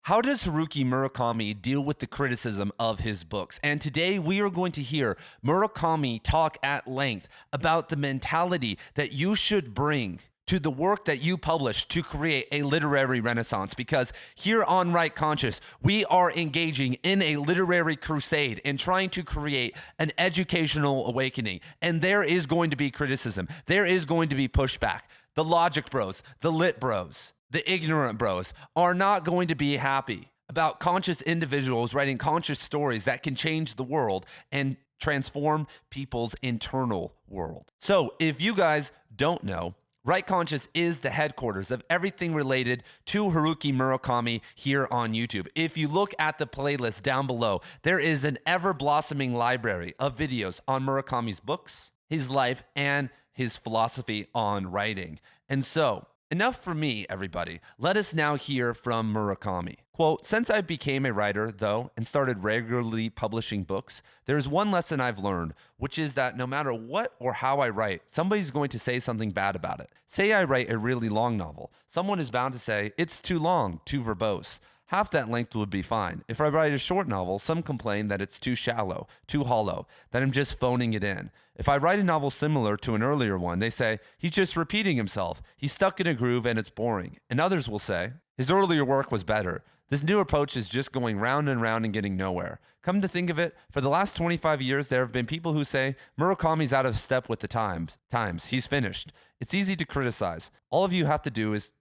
How does Haruki Murakami deal with the criticism of his books? And today we are going to hear Murakami talk at length about the mentality that you should bring to the work that you publish to create a literary renaissance. Because here on Right Conscious, we are engaging in a literary crusade and trying to create an educational awakening. And there is going to be criticism. There is going to be pushback. The logic bros, the lit bros, the ignorant bros are not going to be happy about conscious individuals writing conscious stories that can change the world and transform people's internal world. So if you guys don't know, Right Conscious is the headquarters of everything related to Haruki Murakami here on YouTube. If you look at the playlist down below, there is an ever-blossoming library of videos on Murakami's books, his life, and his philosophy on writing. And so, enough for me, everybody. Let us now hear from Murakami. Quote, "Since I became a writer, though, and started regularly publishing books, there's one lesson I've learned, which is that no matter what or how I write, somebody's going to say something bad about it. Say I write a really long novel. Someone is bound to say, it's too long, too verbose. Half that length would be fine. If I write a short novel, some complain that it's too shallow, too hollow, that I'm just phoning it in. If I write a novel similar to an earlier one, they say, he's just repeating himself. He's stuck in a groove and it's boring. And others will say, his earlier work was better. This new approach is just going round and round and getting nowhere. Come to think of it, for the last 25 years, there have been people who say, Murakami's out of step with the times. He's finished. It's easy to criticize. All you have to do is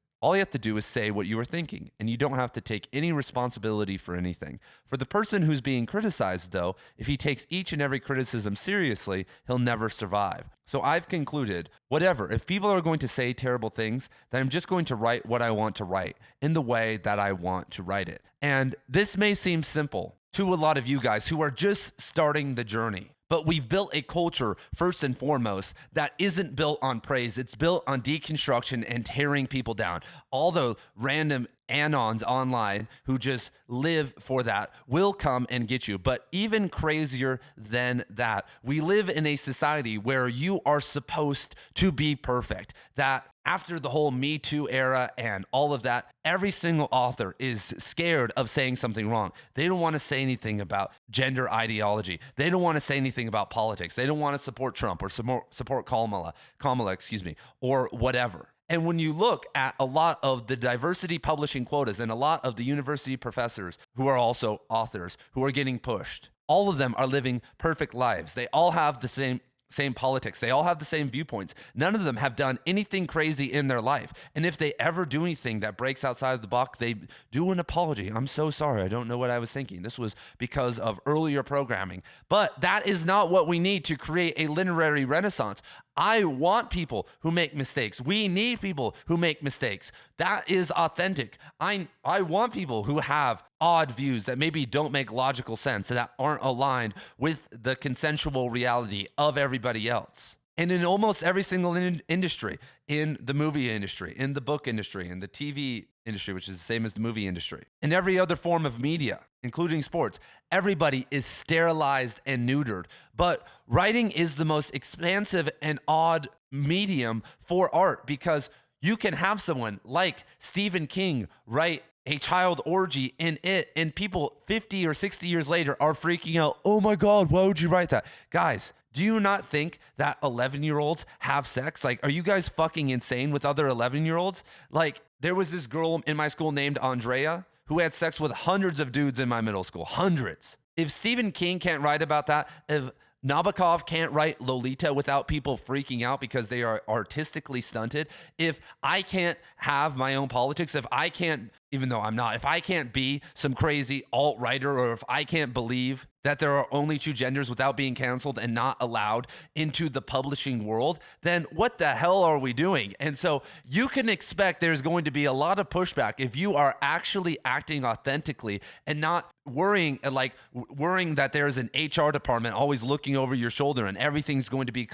say what you are thinking, and you don't have to take any responsibility for anything. For the person who's being criticized, though, if he takes each and every criticism seriously, he'll never survive. So I've concluded, whatever, if people are going to say terrible things, then I'm just going to write what I want to write in the way that I want to write it. And this may seem simple to a lot of you guys who are just starting the journey. But we've built a culture, first and foremost, that isn't built on praise. It's built on deconstruction and tearing people down. All the random anons online who just live for that will come and get you. But even crazier than that, we live in a society where you are supposed to be perfect. That after the whole Me Too era and all of that, every single author is scared of saying something wrong. They don't want to say anything about gender ideology. They don't want to say anything about politics. They don't want to support Trump or support Kamala, or whatever. And when you look at a lot of the diversity publishing quotas and a lot of the university professors who are also authors who are getting pushed, all of them are living perfect lives. They all have the same politics. They all have the same viewpoints. None of them have done anything crazy in their life. And if they ever do anything that breaks outside of the box, they do an apology. I'm so sorry. I don't know what I was thinking. This was because of earlier programming. But that is not what we need to create a literary renaissance. I want people who make mistakes. We need people who make mistakes. That is authentic. I want people who have odd views that maybe don't make logical sense and that aren't aligned with the consensual reality of everybody else. And in almost every single industry, in the movie industry, in the book industry, in the TV industry, which is the same as the movie industry, in every other form of media, including sports, everybody is sterilized and neutered. But writing is the most expansive and odd medium for art because you can have someone like Stephen King write a child orgy in it, and people 50 or 60 years later are freaking out, oh my God, why would you write that? Guys, do you not think that 11-year-olds have sex? Like, are you guys fucking insane with other 11-year-olds? Like, there was this girl in my school named Andrea who had sex with hundreds of dudes in my middle school. Hundreds. If Stephen King can't write about that, if Nabokov can't write Lolita without people freaking out because they are artistically stunted, if I can't have my own politics, if I can't, even though I'm not, if I can't be some crazy alt-writer, or if I can't believe that there are only two genders without being canceled and not allowed into the publishing world, then what the hell are we doing? And so you can expect there's going to be a lot of pushback if you are actually acting authentically and not worrying that there's an HR department always looking over your shoulder and everything's going to be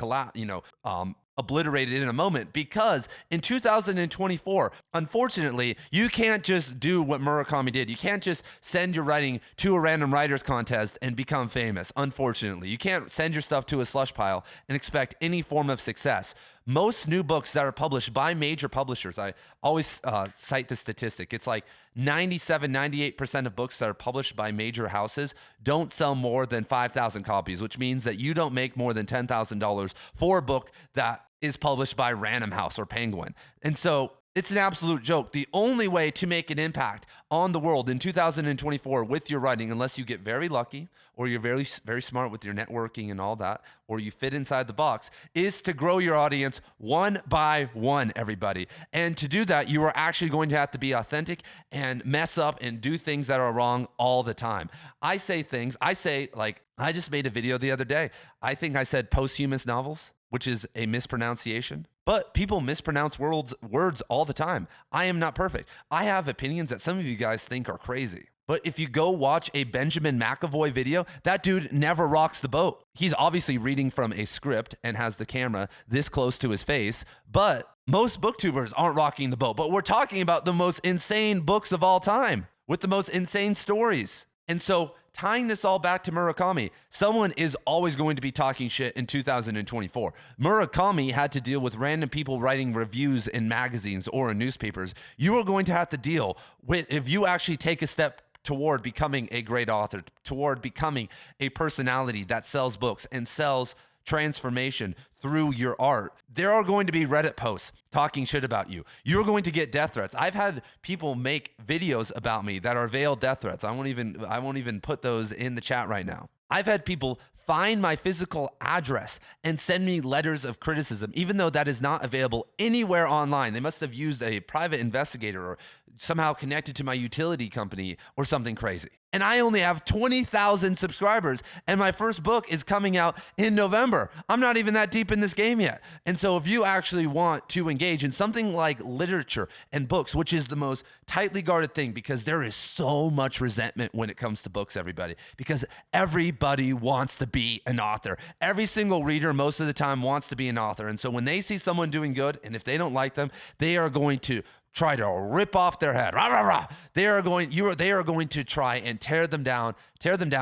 obliterated in a moment. Because in 2024, unfortunately, you can't just do what Murakami did. You can't just send your writing to a random writers contest and become famous. Unfortunately, you can't send your stuff to a slush pile and expect any form of success. Most new books that are published by major publishers, I always cite the statistic. It's like 97, 98% of books that are published by major houses don't sell more than 5,000 copies, which means that you don't make more than $10,000 for a book that is published by Random House or Penguin. And so it's an absolute joke. The only way to make an impact on the world in 2024 with your writing, unless you get very lucky or you're very, very smart with your networking and all that, or you fit inside the box, is to grow your audience one by one, everybody. And to do that, you are actually going to have to be authentic and mess up and do things that are wrong all the time. I say, like, I just made a video the other day. I think I said posthumous novels, which is a mispronunciation. But people mispronounce words all the time. I am not perfect. I have opinions that some of you guys think are crazy. But if you go watch a Benjamin McAvoy video, that dude never rocks the boat. He's obviously reading from a script and has the camera this close to his face, but most booktubers aren't rocking the boat. But we're talking about the most insane books of all time with the most insane stories. And so tying this all back to Murakami, someone is always going to be talking shit in 2024. Murakami had to deal with random people writing reviews in magazines or in newspapers. You are going to have to deal with, if you actually take a step toward becoming a great author, toward becoming a personality that sells books and sells transformation through your art, there are going to be Reddit posts talking shit about you. You're going to get death threats. I've had people make videos about me that are veiled death threats. I won't even put those in the chat right now. I've had people find my physical address and send me letters of criticism, even though that is not available anywhere online. They must have used a private investigator or somehow connected to my utility company or something crazy. And I only have 20,000 subscribers, and my first book is coming out in November. I'm not even that deep in this game yet. And so if you actually want to engage in something like literature and books, which is the most tightly guarded thing, because there is so much resentment when it comes to books, everybody, because everybody wants to be an author. Every single reader most of the time wants to be an author. And so when they see someone doing good, and if they don't like them, they are going to try to rip off their head. Rah, rah, rah. They are going to try and tear them down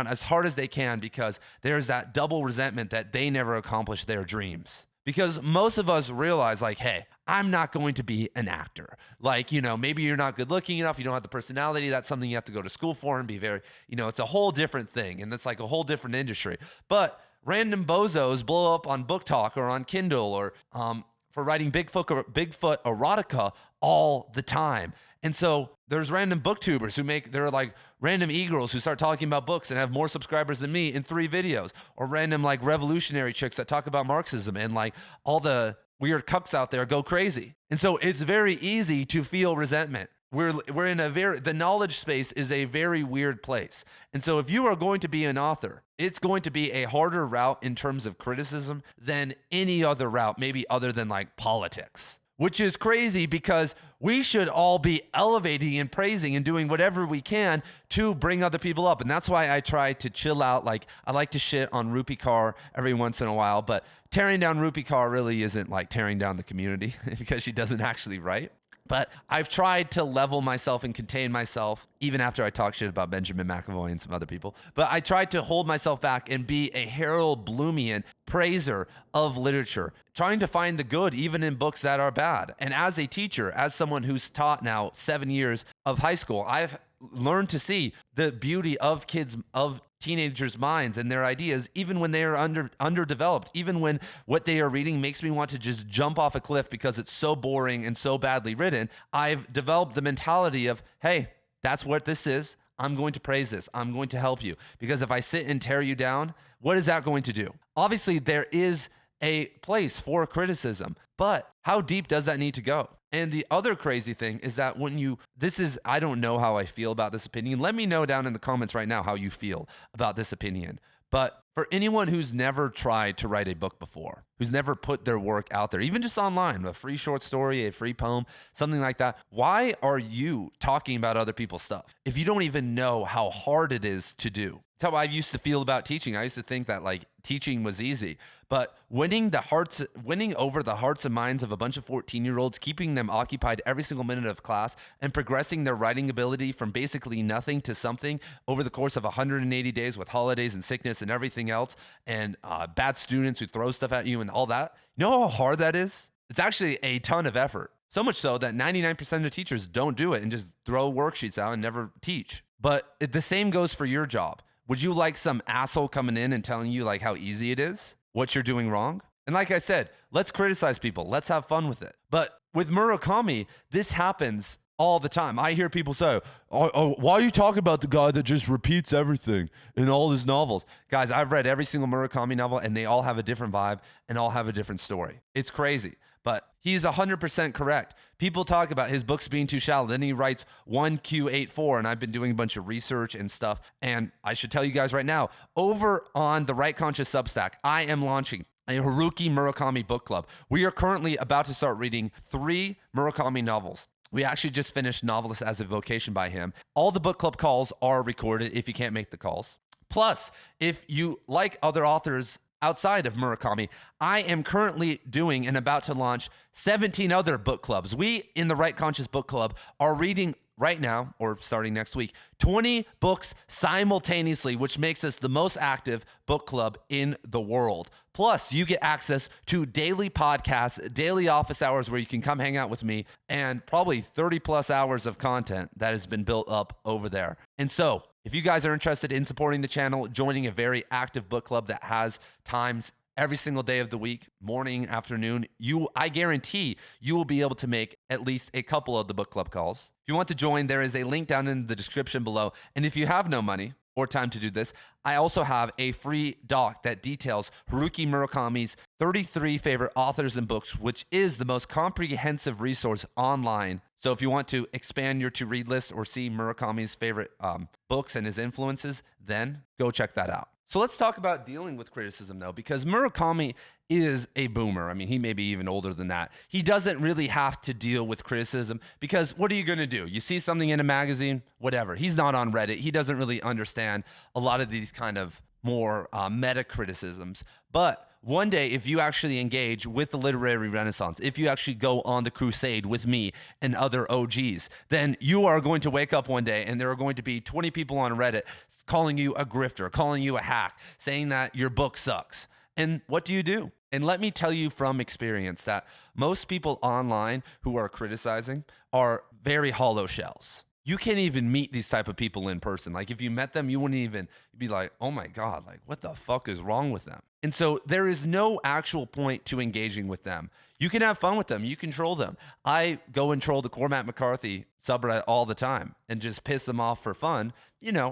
as hard as they can, because there's that double resentment that they never accomplished their dreams. Because most of us realize, like, hey, I'm not going to be an actor. Like, maybe you're not good looking enough. You don't have the personality. That's something you have to go to school for and be very, it's a whole different thing. And it's like a whole different industry. But random bozos blow up on Book Talk or on Kindle or for writing Bigfoot erotica all the time. And so there's random booktubers they're like random e-girls who start talking about books and have more subscribers than me in 3 videos, or random like revolutionary chicks that talk about Marxism, and like all the weird cucks out there go crazy. And so it's very easy to feel resentment. We're in the knowledge space is a very weird place. And so if you are going to be an author, it's going to be a harder route in terms of criticism than any other route, maybe other than like politics, which is crazy, because we should all be elevating and praising and doing whatever we can to bring other people up. And that's why I try to chill out. Like, I like to shit on Rupi Kaur every once in a while, but tearing down Rupi Kaur really isn't like tearing down the community because she doesn't actually write. But I've tried to level myself and contain myself, even after I talk shit about Benjamin McAvoy and some other people. But I tried to hold myself back and be a Harold Bloomian praiser of literature, trying to find the good even in books that are bad. And as a teacher, as someone who's taught now 7 years of high school, I've learned to see the beauty of teenagers' minds and their ideas, even when they are underdeveloped, even when what they are reading makes me want to just jump off a cliff because it's so boring and so badly written. I've developed the mentality of, hey, that's what this is. I'm going to praise this. I'm going to help you. Because if I sit and tear you down, what is that going to do? Obviously, there is a place for criticism, but how deep does that need to go? And the other crazy thing is that I don't know how I feel about this opinion. Let me know down in the comments right now how you feel about this opinion. But for anyone who's never tried to write a book before, who's never put their work out there, even just online, a free short story, a free poem, something like that, why are you talking about other people's stuff if you don't even know how hard it is to do? That's how I used to feel about teaching. I used to think that like teaching was easy, but winning over the hearts and minds of a bunch of 14-year-olds, keeping them occupied every single minute of class, and progressing their writing ability from basically nothing to something over the course of 180 days with holidays and sickness and everything else, and bad students who throw stuff at you and all that. You know how hard that is? It's actually a ton of effort. So much so that 99% of teachers don't do it and just throw worksheets out and never teach. But the same goes for your job. Would you like some asshole coming in and telling you like how easy it is, what you're doing wrong? And like I said, let's criticize people. Let's have fun with it. But with Murakami, this happens all the time. I hear people say, why are you talking about the guy that just repeats everything in all his novels? Guys, I've read every single Murakami novel and they all have a different vibe and all have a different story. It's crazy, but he's 100% correct. People talk about his books being too shallow. Then he writes 1Q84, and I've been doing a bunch of research and stuff. And I should tell you guys right now, over on the Right Conscious Substack, I am launching a Haruki Murakami book club. We are currently about to start reading 3 Murakami novels. We actually just finished Novelist as a Vocation by him. All the book club calls are recorded if you can't make the calls. Plus, if you like other authors outside of Murakami, I am currently doing and about to launch 17 other book clubs. We in the Right Conscious Book Club are reading right now, or starting next week, 20 books simultaneously, which makes us the most active book club in the world. Plus, you get access to daily podcasts, daily office hours where you can come hang out with me, and probably 30 plus hours of content that has been built up over there. And so, if you guys are interested in supporting the channel, joining a very active book club that has times every single day of the week, morning, afternoon, I guarantee you will be able to make at least a couple of the book club calls. If you want to join, there is a link down in the description below. And if you have no money or time to do this, I also have a free doc that details Haruki Murakami's 33 favorite authors and books, which is the most comprehensive resource online. So if you want to expand your to-read list or see Murakami's favorite books and his influences, then go check that out. So let's talk about dealing with criticism, though, because Murakami is a boomer. I mean, he may be even older than that. He doesn't really have to deal with criticism because what are you going to do? You see something in a magazine, whatever. He's not on Reddit. He doesn't really understand a lot of these kind of more meta criticisms. But one day, if you actually engage with the literary renaissance, if you actually go on the crusade with me and other OGs, then you are going to wake up one day and there are going to be 20 people on Reddit calling you a grifter, calling you a hack, saying that your book sucks. And what do? And let me tell you from experience that most people online who are criticizing are very hollow shells. You can't even meet these type of people in person. Like if you met them, you wouldn't even be like, oh my God, like what the fuck is wrong with them? And so there is no actual point to engaging with them. You can have fun with them. You can troll them. I go and troll the Cormac McCarthy subreddit all the time and just piss them off for fun,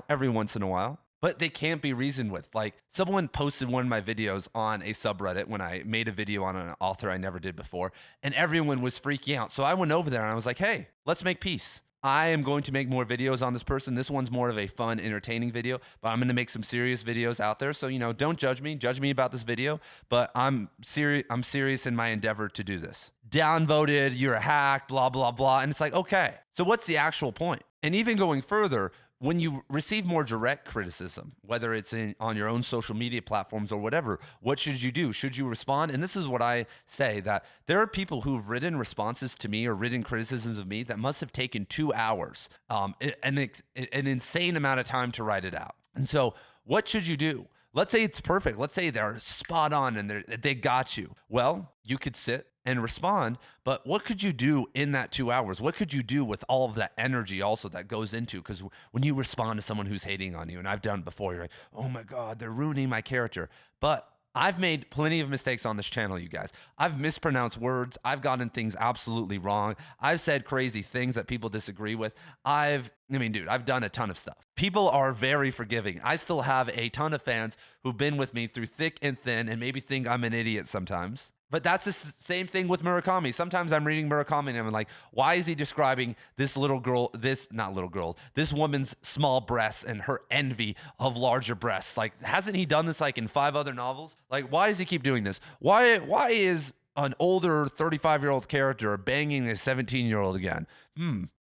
every once in a while. But they can't be reasoned with. Like someone posted one of my videos on a subreddit when I made a video on an author I never did before, and everyone was freaking out. So I went over there and I was like, hey, let's make peace. I am going to make more videos on this person. This one's more of a fun, entertaining video, but I'm going to make some serious videos out there. So, don't judge me. Judge me about this video, but I'm serious in my endeavor to do this. Downvoted, you're a hack, blah, blah, blah. And it's like, okay, so what's the actual point? And even going further, when you receive more direct criticism, whether it's on your own social media platforms or whatever, what should you do? Should you respond? And this is what I say, that there are people who've written responses to me or written criticisms of me that must have taken 2 hours, an insane amount of time to write it out. And so what should you do? Let's say it's perfect. Let's say they're spot on and they got you. Well, you could sit and respond, but what could you do in that 2 hours? What could you do with all of that energy also that goes into, because when you respond to someone who's hating on you, and I've done it before, you're like, oh my God, they're ruining my character. But I've made plenty of mistakes on this channel, you guys. I've mispronounced words. I've gotten things absolutely wrong. I've said crazy things that people disagree with. I've done a ton of stuff. People are very forgiving. I still have a ton of fans who've been with me through thick and thin and maybe think I'm an idiot sometimes. But that's the same thing with Murakami. Sometimes I'm reading Murakami and I'm like, why is he describing this this woman's small breasts and her envy of larger breasts? Like, hasn't he done this like in 5 other novels? Like, why does he keep doing this? Why is an older 35-year-old character banging a 17-year-old again?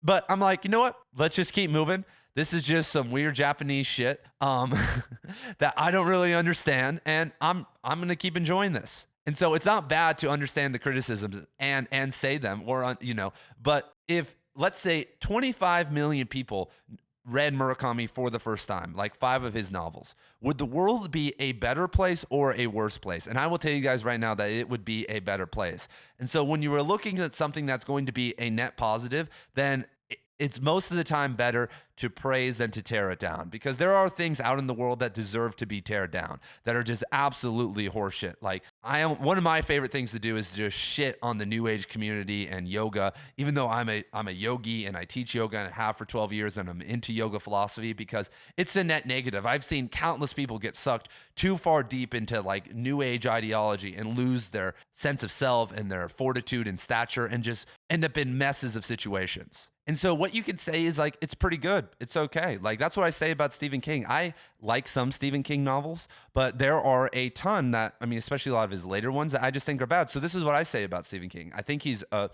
But I'm like, you know what? Let's just keep moving. This is just some weird Japanese shit that I don't really understand, and I'm gonna keep enjoying this. And so it's not bad to understand the criticisms and say them, or but if let's say 25 million people read Murakami for the first time, like 5 of his novels, would the world be a better place or a worse place? And I will tell you guys right now that it would be a better place. And so when you are looking at something that's going to be a net positive, then it's most of the time better to praise than to tear it down, because there are things out in the world that deserve to be teared down, that are just absolutely horseshit. Like one of my favorite things to do is just shit on the new age community and yoga, even though I'm a yogi and I teach yoga and have for 12 years and I'm into yoga philosophy, because it's a net negative. I've seen countless people get sucked too far deep into like new age ideology and lose their sense of self and their fortitude and stature and just end up in messes of situations. And so what you could say is like, it's pretty good. It's okay. Like, that's what I say about Stephen King. I like some Stephen King novels, but there are a ton that, I mean, especially a lot of his later ones that I just think are bad. So this is what I say about Stephen King. I think he's a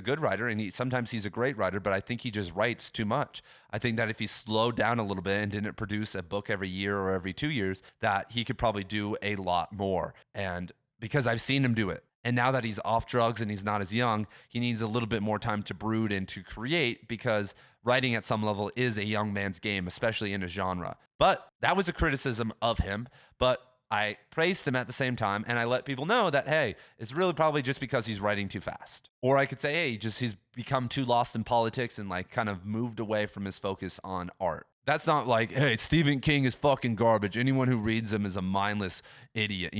good writer, and sometimes he's a great writer, but I think he just writes too much. I think that if he slowed down a little bit and didn't produce a book every year or every 2 years, that he could probably do a lot more. And because I've seen him do it. And now that he's off drugs and he's not as young, he needs a little bit more time to brood and to create, because writing at some level is a young man's game, especially in a genre. But that was a criticism of him. But I praised him at the same time, and I let people know that, hey, it's really probably just because he's writing too fast. Or I could say, hey, he's become too lost in politics and like kind of moved away from his focus on art. That's not like, hey, Stephen King is fucking garbage. Anyone who reads him is a mindless idiot.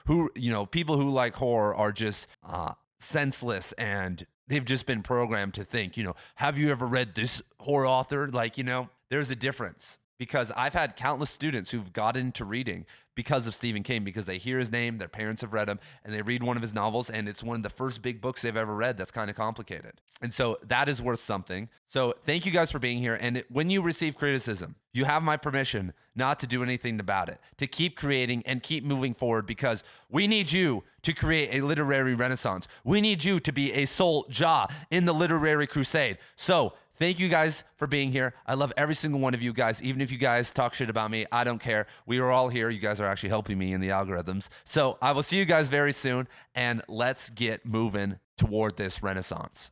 People who like horror are just senseless, and they've just been programmed to think, have you ever read this horror author? Like, there's a difference. Because I've had countless students who've got into reading because of Stephen King, because they hear his name, their parents have read him, and they read one of his novels, and it's one of the first big books they've ever read that's kind of complicated. And so that is worth something. So thank you guys for being here. And when you receive criticism, you have my permission not to do anything about it, to keep creating and keep moving forward, because we need you to create a literary renaissance. We need you to be a sole jaw in the literary crusade. So thank you guys for being here. I love every single one of you guys. Even if you guys talk shit about me, I don't care. We are all here. You guys are actually helping me in the algorithms. So I will see you guys very soon, and let's get moving toward this renaissance.